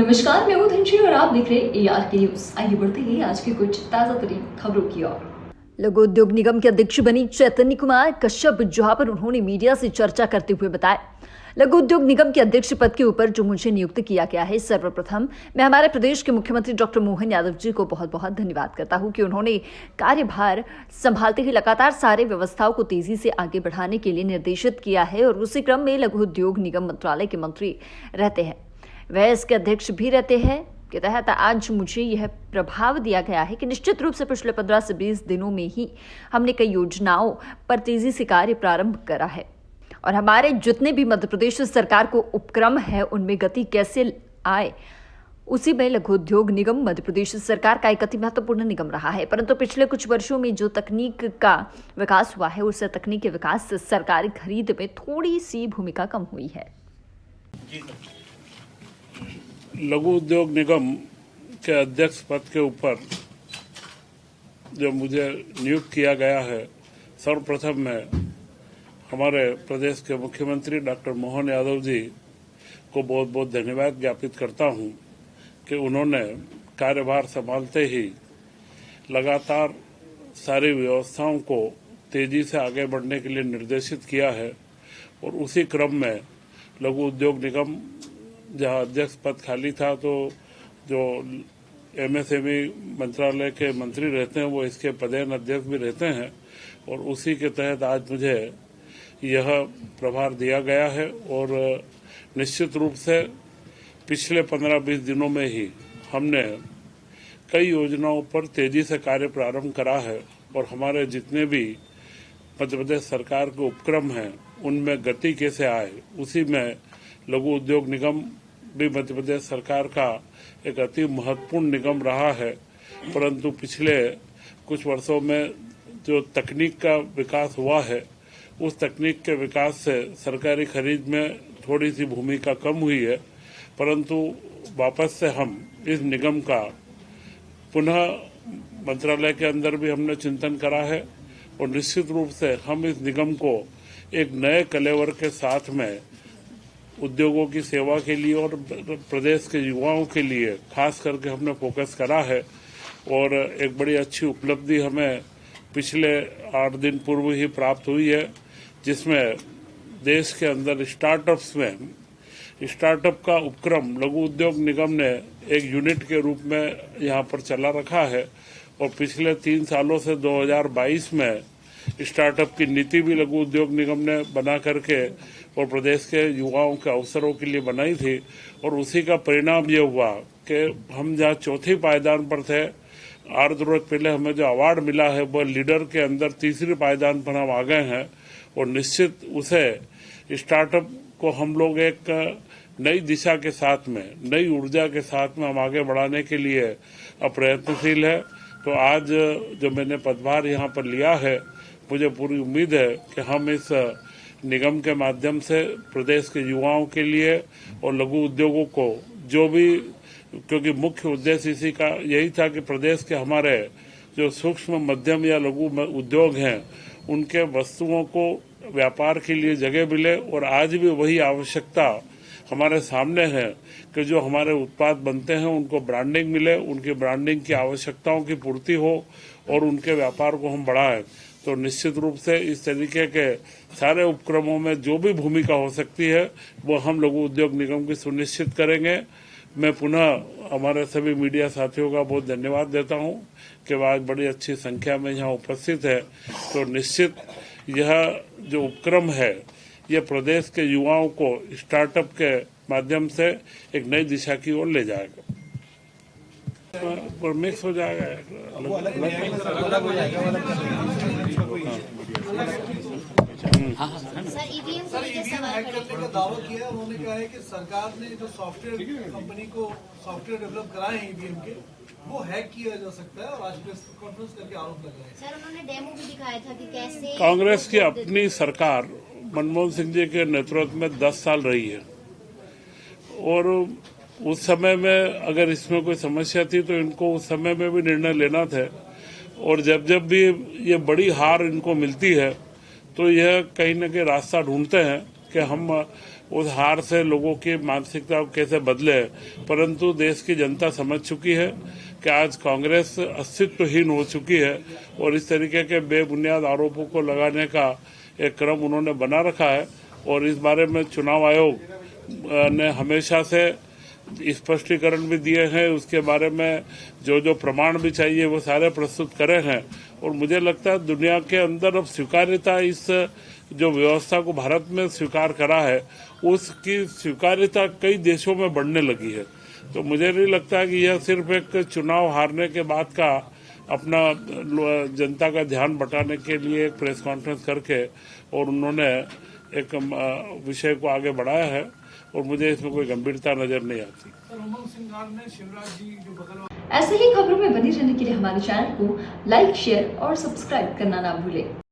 नमस्कार, मैं हूं धनश्री और आप देख रहे हैं ARK न्यूज। आइए बढ़ते हैं आज की कुछ ताजा तरीन खबरों की ओर। लघु उद्योग निगम के अध्यक्ष बनी चैतन्य कुमार कश्यप, जहां पर उन्होंने मीडिया से चर्चा करते हुए बताया, लघु उद्योग निगम के अध्यक्ष पद के ऊपर जो मुझे नियुक्त किया गया है, सर्वप्रथम मैं हमारे प्रदेश के मुख्यमंत्री डॉक्टर मोहन यादव जी को बहुत बहुत धन्यवाद करता हूं कि उन्होंने कार्यभार संभालते ही लगातार सारे व्यवस्थाओं को तेजी से आगे बढ़ाने के लिए निर्देशित किया है और उसी क्रम में लघु उद्योग निगम मंत्रालय के मंत्री रहते हैं, वह इसके अध्यक्ष भी रहते हैं के तहत आज मुझे यह प्रभाव दिया गया है कि निश्चित रूप से पिछले 15 से 20 दिनों में ही हमने कई योजनाओं पर तेजी से कार्य प्रारंभ करा है और हमारे जितने भी मध्य प्रदेश सरकार को उपक्रम है उनमें गति कैसे आए, उसी में लघु उद्योग निगम मध्य प्रदेश सरकार का एक अति महत्वपूर्ण निगम रहा है। परंतु पिछले कुछ वर्षों में जो तकनीक का विकास हुआ है, उससे तकनीकी विकास से सरकारी खरीद में थोड़ी सी भूमिका कम हुई है। लघु उद्योग निगम के अध्यक्ष पद के ऊपर जो मुझे नियुक्त किया गया है, सर्वप्रथम मैं हमारे प्रदेश के मुख्यमंत्री डॉक्टर मोहन यादव जी को बहुत बहुत धन्यवाद ज्ञापित करता हूं कि उन्होंने कार्यभार संभालते ही लगातार सारी व्यवस्थाओं को तेजी से आगे बढ़ने के लिए निर्देशित किया है और उसी क्रम में लघु उद्योग निगम जहां अध्यक्ष पद खाली था तो जो MSME मंत्रालय के मंत्री रहते हैं वो इसके पदेन अध्यक्ष भी रहते हैं और उसी के तहत आज मुझे यह प्रभार दिया गया है और निश्चित रूप से पिछले 15-20 दिनों में ही हमने कई योजनाओं पर तेजी से कार्य प्रारंभ करा है और हमारे जितने भी मध्य प्रदेश सरकार के उपक्रम हैं उनमें गति कैसे आए, उसी में लघु उद्योग निगम भी मध्य प्रदेश सरकार का एक अति महत्वपूर्ण निगम रहा है। परंतु पिछले कुछ वर्षों में जो तकनीक का विकास हुआ है, उस तकनीक के विकास से सरकारी खरीद में थोड़ी सी भूमिका कम हुई है। परंतु वापस से हम इस निगम का पुनः मंत्रालय के अंदर भी हमने चिंतन करा है और निश्चित रूप से हम इस निगम को एक नए कलेवर के साथ में उद्योगों की सेवा के लिए और प्रदेश के युवाओं के लिए खास करके हमने फोकस करा है और एक बड़ी अच्छी उपलब्धि हमें पिछले 8 दिन पूर्व ही प्राप्त हुई है, जिसमें देश के अंदर स्टार्टअप का उपक्रम लघु उद्योग निगम ने एक यूनिट के रूप में यहाँ पर चला रखा है और पिछले 3 सालों से 2022 में स्टार्टअप की नीति भी लघु उद्योग निगम ने बना करके और प्रदेश के युवाओं के अवसरों के लिए बनाई थी और उसी का परिणाम ये हुआ कि हम जहाँ चौथी पायदान पर थे, 8 रोज पहले हमें जो अवार्ड मिला है वह लीडर के अंदर तीसरी पायदान पर हम आ गए हैं और निश्चित उसे स्टार्टअप को हम लोग एक नई दिशा के साथ में, नई ऊर्जा के साथ में हम आगे बढ़ाने के लिए प्रयत्नशील है। तो आज जो मैंने पदभार यहाँ पर लिया है, मुझे पूरी उम्मीद है कि हम इस निगम के माध्यम से प्रदेश के युवाओं के लिए और लघु उद्योगों को जो भी, क्योंकि मुख्य उद्देश्य इसी का यही था कि प्रदेश के हमारे जो सूक्ष्म मध्यम या लघु उद्योग हैं उनके वस्तुओं को व्यापार के लिए जगह मिले और आज भी वही आवश्यकता हमारे सामने है कि जो हमारे उत्पाद बनते हैं उनको ब्रांडिंग मिले, उनकी ब्रांडिंग की आवश्यकताओं की पूर्ति हो और उनके व्यापार को हम बढ़ाएं। तो निश्चित रूप से इस तरीके के सारे उपक्रमों में जो भी भूमिका हो सकती है वो हम लघु उद्योग निगम की सुनिश्चित करेंगे। मैं पुनः हमारे सभी मीडिया साथियों का बहुत धन्यवाद देता हूं कि वह आज बड़ी अच्छी संख्या में यहाँ उपस्थित है। तो निश्चित यह जो उपक्रम है यह प्रदेश के युवाओं को स्टार्टअप के माध्यम से एक नई दिशा की ओर ले जाएगा और मिक्स हो जाएगा। सर ईवीएम का दावा किया है, उन्होंने कहा है कि सरकार ने जो सॉफ्टवेयर कंपनी को सॉफ्टवेयर डेवलप कराए हैं ईवीएम के, वो हैक किया जा सकता है और आज प्रेस कॉन्फ्रेंस करके आरोप लगाए। सर उन्होंने डेमो भी दिखाया था कि कैसे कांग्रेस की अपनी सरकार मनमोहन सिंह जी के नेतृत्व में 10 साल रही है और उस समय में अगर इसमें कोई समस्या थी तो इनको उस समय में भी निर्णय लेना था और जब जब भी ये बड़ी हार इनको मिलती है तो यह कहीं न कहीं रास्ता ढूंढते हैं कि हम उस हार से लोगों की मानसिकता कैसे बदले, परंतु देश की जनता समझ चुकी है कि आज कांग्रेस अस्तित्वहीन हो चुकी है और इस तरीके के बेबुनियाद आरोपों को लगाने का एक क्रम उन्होंने बना रखा है। और इस बारे में चुनाव आयोग ने हमेशा से स्पष्टीकरण भी दिए हैं, उसके बारे में जो जो प्रमाण भी चाहिए वो सारे प्रस्तुत करे हैं। और मुझे लगता है दुनिया के अंदर अब स्वीकार्यता, इस जो व्यवस्था को भारत में स्वीकार करा है उसकी स्वीकार्यता कई देशों में बढ़ने लगी है। तो मुझे नहीं लगता कि यह सिर्फ एक चुनाव हारने के बाद का अपना जनता का ध्यान बटाने के लिए एक प्रेस कॉन्फ्रेंस करके और उन्होंने एक विषय को आगे बढ़ाया है और मुझे इसमें कोई गंभीरता नजर नहीं आती। सर, उमंग सिंगार ने शिवराज जी जो बगल ऐसे ही खबरों में बने रहने के लिए हमारे चैनल को लाइक, शेयर और सब्सक्राइब करना ना भूलें।